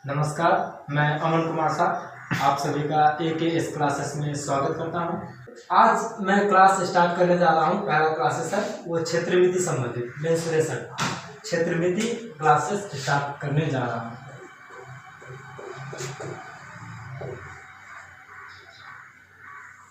नमस्कार, मैं अमन कुमार साह आप सभी का AKS क्लासेस में स्वागत करता हूं। आज मैं क्लास स्टार्ट करने जा रहा हूं। पहला क्लासेस है वो क्षेत्रमिति संबंधित मेंसुरेशन क्षेत्रमिति क्लासेस स्टार्ट करने जा रहा हूं।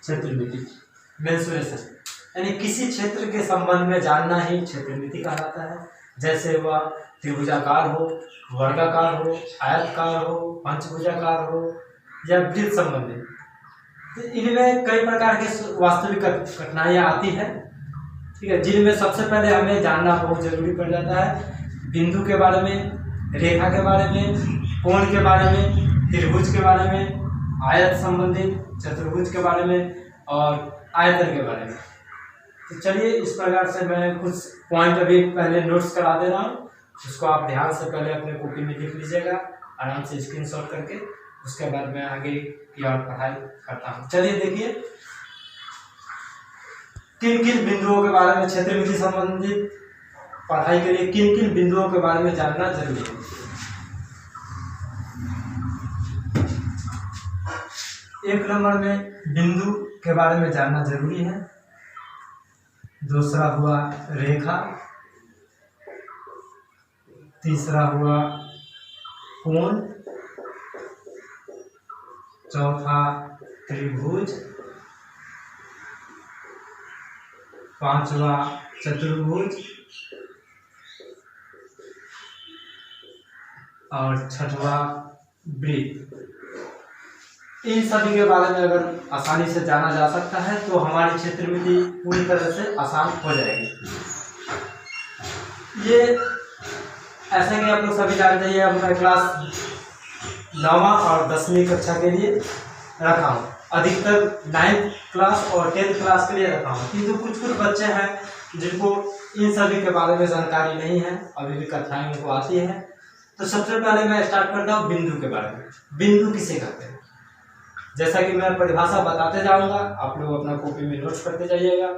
क्षेत्रमिति मेंसुरेशन यानी किसी क्षेत्र के संबंध में जानना ही क्षेत्रमिति कहलाता है। जैसे वह त्रिभुजाकार हो, वर्गाकार हो, आयताकार हो, पंचभुजाकार हो या वृत्त संबंधी, तो इनमें कई प्रकार के वास्तविक कठिनाइयाँ आती है। ठीक है, जिनमें सबसे पहले हमें जानना बहुत जरूरी पड़ जाता है बिंदु के बारे में, रेखा के बारे में, कोण के बारे में, त्रिभुज के बारे में, आयत संबंधित, चतुर्भुज के बारे में और आयतन के बारे में। तो चलिए इस प्रकार से मैं कुछ पॉइंट अभी पहले नोट्स करा दे रहा हूँ, उसको आप ध्यान से पहले अपने कॉपी में लिख लीजिएगा, आराम से स्क्रीनशॉट करके। उसके बाद मैं आगे की और पढ़ाई करता हूँ। चलिए देखिए, किन किन बिंदुओं के बारे में क्षेत्रमिति संबंधित पढ़ाई के लिए किन किन बिंदुओं के बारे में जानना जरूरी है। एक नंबर में बिंदु के बारे में जानना जरूरी है। दूसरा हुआ रेखा, तीसरा हुआ कोण, चौथा त्रिभुज, पांचवा चतुर्भुज और छठवा वृत्त। इन सभी के बारे में अगर आसानी से जाना जा सकता है तो हमारी क्षेत्रमिति पूरी तरह से आसान हो जाएगी। ये ऐसे कि आप लोग सभी जानते हैं, अब मैं क्लास 9वां और 10वीं कक्षा के लिए रखा हूँ। अधिकतर 9th क्लास और 10th क्लास के लिए रखा हूँ, किंतु कुछ बच्चे हैं जिनको इन सभी के बारे में जानकारी नहीं है, अभी भी कथाएं उनको आती है। तो सबसे पहले मैं स्टार्ट करता हूँ बिंदु के बारे में। बिंदु किसे कहते हैं, जैसा कि मैं परिभाषा बताते जाऊंगा, आप लोग अपना कॉपी में नोट्स करते जाइएगा।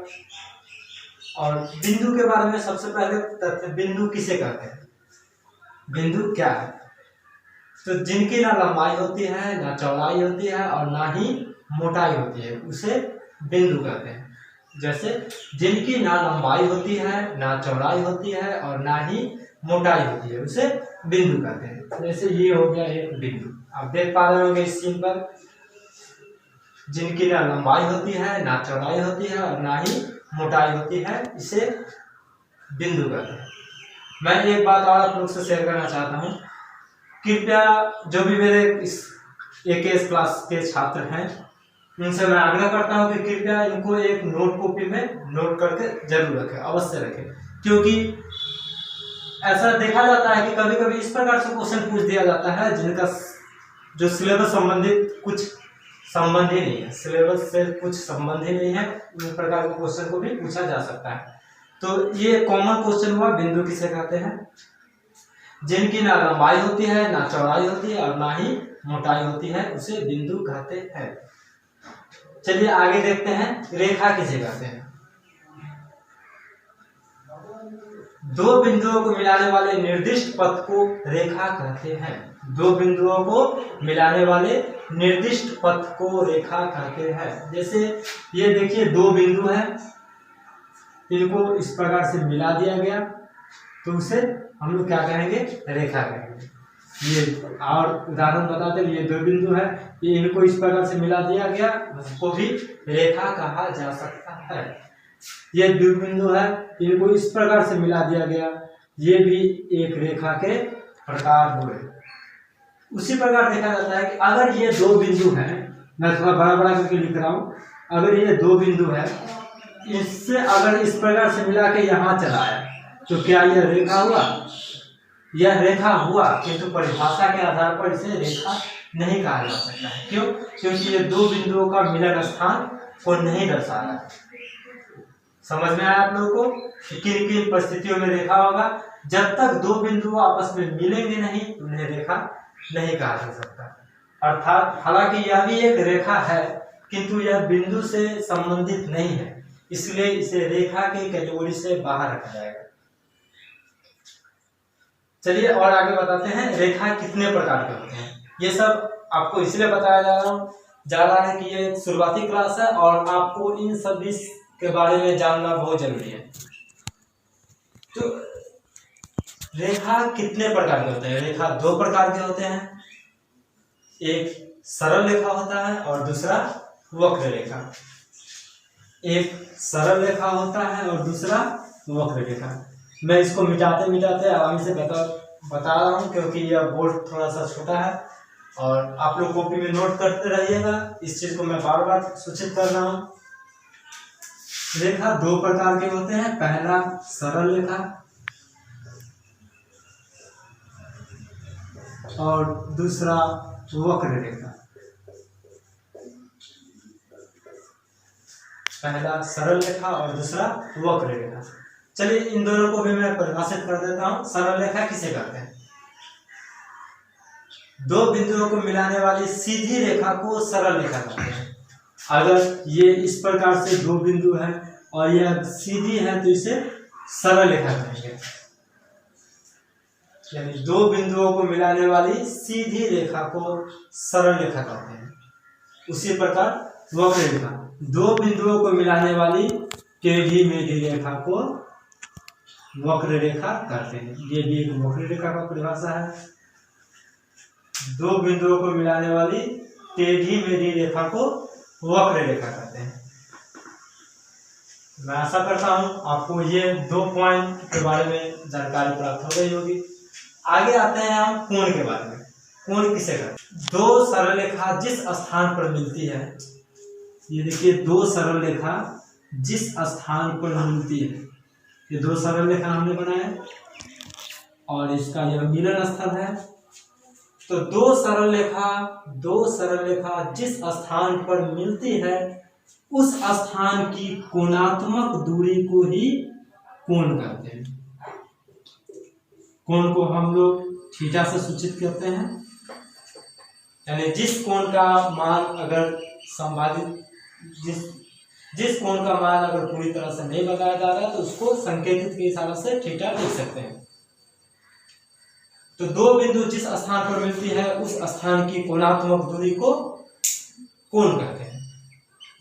और बिंदु के बारे में सबसे पहले तथ्य, बिंदु किसे कहते हैं, बिंदु क्या है। तो जिनकी ना लंबाई होती है, ना चौड़ाई होती है और ना ही मोटाई होती है, उसे बिंदु कहते हैं। जैसे जिनकी ना लंबाई होती है, ना चौड़ाई होती है और ना ही मोटाई होती है, उसे बिंदु कहते हैं। जैसे ये हो गया एक बिंदु, आप देख पा रहे होंगे इस सीन पर, जिनकी ना लंबाई होती है, ना चौड़ाई होती है और ना ही मोटाई होती है, इसे बिंदु कहते हैं। मैं एक बात और आप लोग से शेयर करना चाहता हूँ। कृपया जो भी मेरे इस AKS क्लास के छात्र हैं, उनसे मैं आग्रह करता हूँ कि कृपया इनको एक नोट कॉपी में नोट करके जरूर रखें, अवश्य रखें। क्योंकि ऐसा देखा जाता है कि कभी कभी इस प्रकार से क्वेश्चन पूछ दिया जाता है जिनका जो सिलेबस संबंधित कुछ संबंध ही नहीं है, सिलेबस से कुछ संबंध ही नहीं है, उन प्रकार के क्वेश्चन को भी पूछा जा सकता है। तो ये कॉमन क्वेश्चन हुआ, बिंदु किसे कहते हैं। जिनकी ना लंबाई होती है, ना चौड़ाई होती है और ना ही मोटाई होती है, उसे बिंदु कहते हैं। चलिए आगे देखते हैं, रेखा किसे कहते हैं। दो बिंदुओं को मिलाने वाले निर्दिष्ट पथ को रेखा कहते हैं। दो बिंदुओं को मिलाने वाले निर्दिष्ट पथ को रेखा कहते हैं। जैसे ये देखिए, दो बिंदु हैं, इनको इस प्रकार से मिला दिया गया, तो उसे हम लोग क्या कहेंगे, रेखा कहेंगे। ये और उदाहरण बताते हैं, ये दो बिंदु है, ये इनको इस प्रकार से मिला दिया गया, उसको भी रेखा कहा जा सकता है। ये दो बिंदु है, इनको इस प्रकार से मिला दिया गया, ये भी एक रेखा के प्रकार हुए। उसी प्रकार देखा जाता है कि अगर ये दो बिंदु हैं, मैं थोड़ा बड़ा बड़ा करके लिख रहा हूँ, अगर ये दो बिंदु है, इससे अगर इस प्रकार से मिला के यहाँ चलाया, तो क्या यह रेखा हुआ, यह रेखा हुआ। किंतु परिभाषा के आधार पर इसे रेखा नहीं कहा जा सकता है। क्यों? क्योंकि ये दो बिंदुओं का मिलन स्थान को नहीं दर्शा रहा है। समझ में आया आप लोगों को कि किन किन परिस्थितियों में रेखा होगा। जब तक दो बिंदु आपस में मिलेंगे नहीं, उन्हें रेखा नहीं कहा जा सकता। अर्थात हालांकि यह भी एक रेखा है, किंतु यह बिंदु से संबंधित नहीं है, इसलिए इसे रेखा की कैटेगरी से बाहर रखा जाएगा। चलिए और आगे बताते हैं रेखा कितने प्रकार के होते हैं। ये सब आपको इसलिए बताया जा रहा है कि ये शुरुआती क्लास है और आपको इन सभी के बारे में जानना बहुत जरूरी है। तो रेखा कितने प्रकार के होते हैं? रेखा दो प्रकार के होते हैं, एक सरल रेखा होता है और दूसरा वक्र रेखा। एक सरल रेखा होता है और दूसरा वक्र रेखा। मैं इसको मिटाते मिटाते आराम से बता रहा हूँ क्योंकि यह बोर्ड थोड़ा सा छोटा है और आप लोग कॉपी में नोट करते रहिएगा। इस चीज को मैं बार बार सूचित कर रहा हूँ। रेखा दो प्रकार के होते हैं, पहला सरल रेखा और दूसरा वक्र रेखा। पहला सरल रेखा और दूसरा वक्र रेखा। चलिए इन दोनों को भी मैं परिभाषित कर देता हूं। सरल रेखा किसे कहते हैं? दो बिंदुओं को मिलाने वाली सीधी रेखा को सरल रेखा कहते हैं। अगर ये इस प्रकार से दो बिंदु है और यह सीधी है तो इसे सरल रेखा कहेंगे। यानी दो बिंदुओं को मिलाने वाली सीधी रेखा को सरल रेखा कहते हैं। उसी प्रकार वक्र रेखा, दो बिंदुओं को मिलाने वाली टेढ़ी मेढ़ी रेखा को वक्र रेखा कहते हैं। ये भी एक वक्र रेखा का परिभाषा है। दो बिंदुओं को मिलाने वाली टेढ़ी मेढ़ी रेखा को वक्र रेखा कहते हैं। मैं आशा करता हूं आपको ये दो पॉइंट के बारे में जानकारी प्राप्त हो गई होगी। आगे आते हैं हम कोण के बारे में। कोण किसे कहते हैं? दो सरल रेखा जिस स्थान पर मिलती है, ये देखिए दो सरल रेखा जिस स्थान पर मिलती है, ये दो सरल रेखा हमने बनाया और इसका यह मिलन स्थल है। तो दो सरल रेखा जिस स्थान पर मिलती है उस स्थान की कोणात्मक दूरी को ही कोण कहते हैं। कोण को हम लोग थीटा से सूचित करते हैं। यानी जिस कोण का मान अगर संभावित जिस कोण का मान अगर पूरी तरह से नहीं बताया जा रहा है तो उसको संकेतित के इशारे से थीटा लिख सकते हैं। तो दो बिंदु जिस स्थान पर मिलती है उस स्थान की कोणात्मक दूरी को कोण कहते हैं।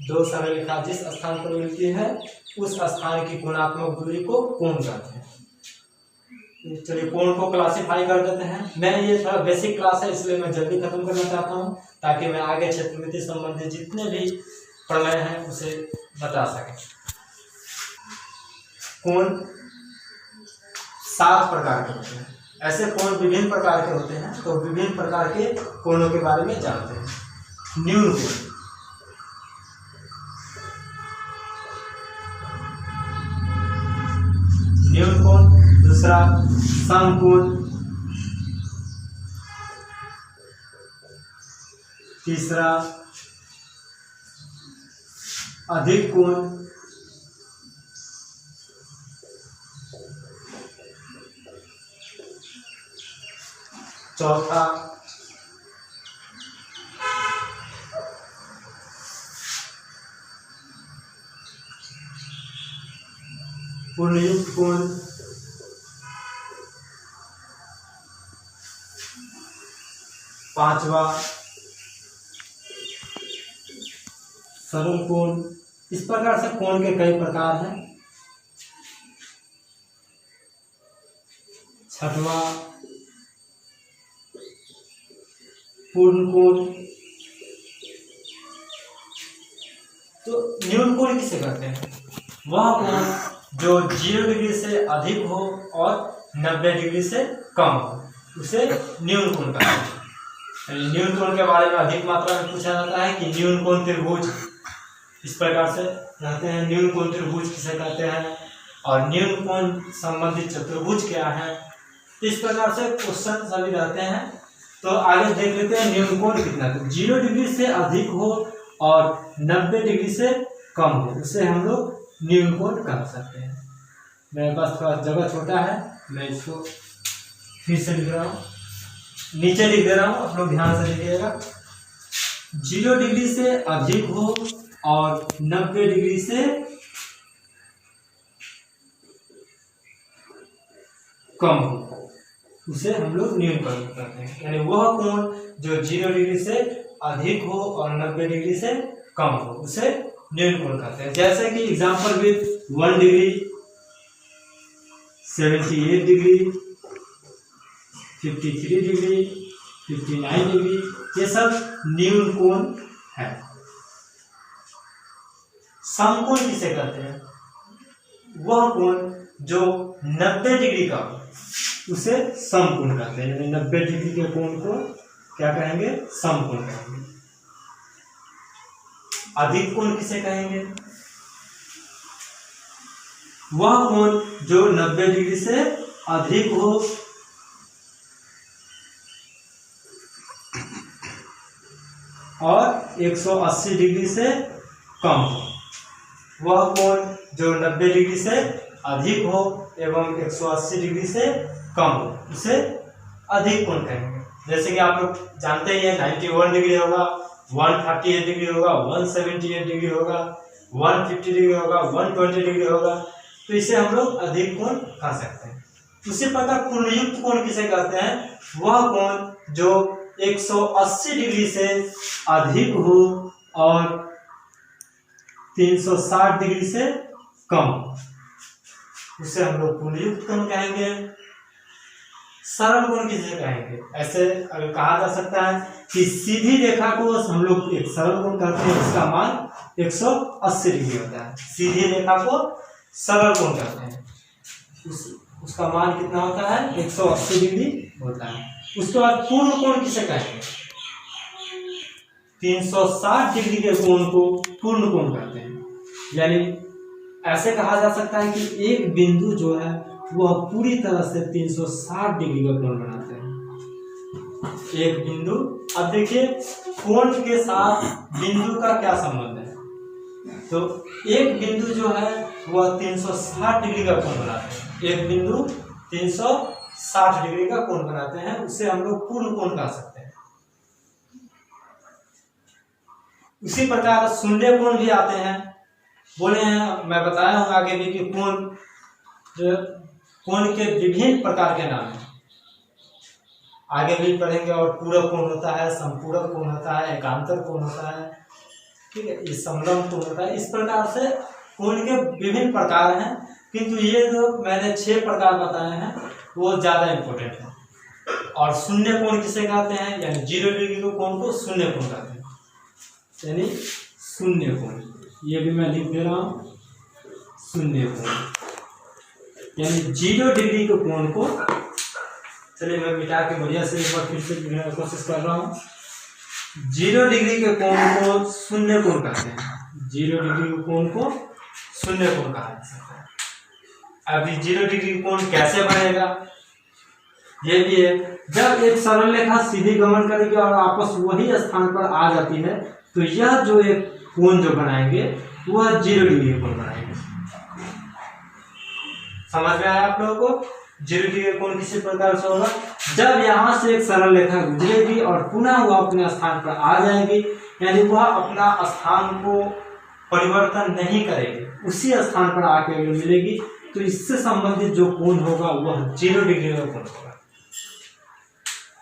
दो सरल रेखा जिस स्थान पर मिलती है उस स्थान की कोणात्मक दूरी को कोण कहते हैं। चलिए कोण को क्लासिफाई कर देते हैं। मैं ये थोड़ा बेसिक क्लास है इसलिए मैं जल्दी खत्म करना चाहता हूँ ताकि मैं आगे क्षेत्रमिति संबंधी जितने भी प्रमेय हैं उसे बता सकें। कोण 7 प्रकार के होते हैं। ऐसे कोण विभिन्न प्रकार के होते हैं, तो विभिन्न प्रकार के कोणों के बारे में जानते हैं। न्यून कोण, न्यून कोण, दूसरा समकोण, तीसरा अधिक कोण, चौथा पूर्णयुक्त कोण, पांचवा सरल कोण। इस प्रकार से कोण के कई प्रकार हैं। छठवां पूर्ण कोण। तो न्यून कोण किसे कहते हैं? वह कोण जो 0 डिग्री से अधिक हो और 90 डिग्री से कम हो उसे न्यून कोण कहते हैं। न्यून कोण के बारे में अधिक मात्रा में पूछा जाता है कि न्यून कोण त्रिभुज इस प्रकार से रहते हैं। न्यून कोण त्रिभुज किसे कहते हैं और न्यून कोण संबंधित चतुर्भुज क्या है, इस प्रकार से क्वेश्चन सभी रहते हैं। तो आगे देख लेते हैं न्यून कोण कितना। तो 0 डिग्री से अधिक हो और 90 डिग्री से कम हो उसे हम लोग न्यून कोण कह सकते हैं। मेरे पास थोड़ा जगह छोटा है, मैं इसको फिर से लिख रहा हूँ, नीचे लिख दे रहा हूँ, आप लोग ध्यान से लिखिएगा। 0 डिग्री से अधिक हो और 90 डिग्री से कम हो उसे हम लोग न्यून कोण कहते हैं। यानी वह कोण जो 0 डिग्री से अधिक हो और 90 डिग्री से कम हो उसे न्यून कोण कहते हैं। जैसे कि example with 1 degree, 78 degree, 53 degree, 59 degree, ये सब न्यून कोण है। समकोण किसे कहते हैं? वह कोण जो 90 डिग्री का हो उसे समकोण कहते हैं। यानी 90 डिग्री के कोण को क्या कहेंगे? समकोण कहेंगे। अधिक कोण किसे कहेंगे? वह कोण जो 90 डिग्री से अधिक हो और 180 डिग्री से कम हो। वह कोण जो 90 डिग्री से अधिक हो एवं 180 डिग्री से कम हो उसे अधिक कोण कहेंगे। जैसे कि आप लोग जानते ही हैं 91 डिग्री होगा, 138 डिग्री होगा, 178 डिग्री होगा, 150 डिग्री होगा, 120 डिग्री होगा, तो इसे हम लोग अधिक कोण कह सकते हैं। उसी प्रकार पूर्णयुक्त कोण किसे कहते हैं? वह कोण जो 180 डिग्री से अधिक हो और 360 डिग्री से कम, उसे हम लोग पूर्णयुक्त कोण कहेंगे। सरल कोण किसे कहेंगे? ऐसे अगर कहा जा सकता है कि सीधी रेखा को हम लोग एक सरल कोण कहते हैं, इसका मान 180 डिग्री होता है। सीधी रेखा को सरल कोण कहते हैं, उसका मान कितना होता है? 180 डिग्री होता है। उसके बाद पूर्ण कोण किसे कहेंगे? 360 डिग्री के कोण को पूर्ण कोण कहते हैं। यानी ऐसे कहा जा सकता है कि एक बिंदु जो है वह पूरी तरह से 360 डिग्री का कोण बनाते हैं। एक बिंदु, अब देखिए कोण के साथ बिंदु का क्या संबंध है? तो एक बिंदु जो है वह 360 डिग्री का कोण बनाते हैं। एक बिंदु 360 डिग्री का कोण बनाते हैं, उसे हम लोग पूर्ण कोण कह सकते हैं। उसी प्रकार शून्य कोण भी आते हैं। बोले हैं, मैं बताया हूँ आगे भी कि कोण के विभिन्न प्रकार के नाम हैं, आगे भी पढ़ेंगे। और पूरक कोण होता है, संपूरक कोण होता है, एकांतर कोण होता है, ठीक है, ये समलंब कोण होता है। इस प्रकार से कोण के विभिन्न प्रकार हैं, किंतु ये जो मैंने 6 प्रकार बताए हैं वो ज्यादा इंपॉर्टेंट है। और शून्य कोण किसे कहते हैं? यानी 0 डिग्री के कोण को शून्य कोण कहते हैं। यानी शून्य कोण, ये भी मैं लिख दे रहा हूं, शून्य कोण यानी 0 डिग्री के कोण को, चलिए मैं मिटा के बढ़िया से एक बार फिर से कोशिश कर रहा हूँ। 0 डिग्री के कोण को शून्य कोण कहते हैं। 0 डिग्री के कोण को शून्य कोण कहा जा सकता है। अभी 0 डिग्री कोण कैसे बनेगा ये भी है। जब एक सरल रेखा सीधी गमन करेगी और आपस वही स्थान पर आ जाती है तो यह जो एक कोण जो बनाएंगे वह 0 डिग्री कोण बनाएंगे। समझ में आया आप लोगों को? 0 डिग्री कोण किसी प्रकार से होगा? जब यहाँ से एक सरल रेखा गुजरेगी और पुनः वह अपने स्थान पर आ जाएगी, यानी वह अपना स्थान को परिवर्तन नहीं करेगी, उसी स्थान पर आके मिलेगी, तो इससे संबंधित जो कोण होगा वह 0 डिग्री का कोण होगा।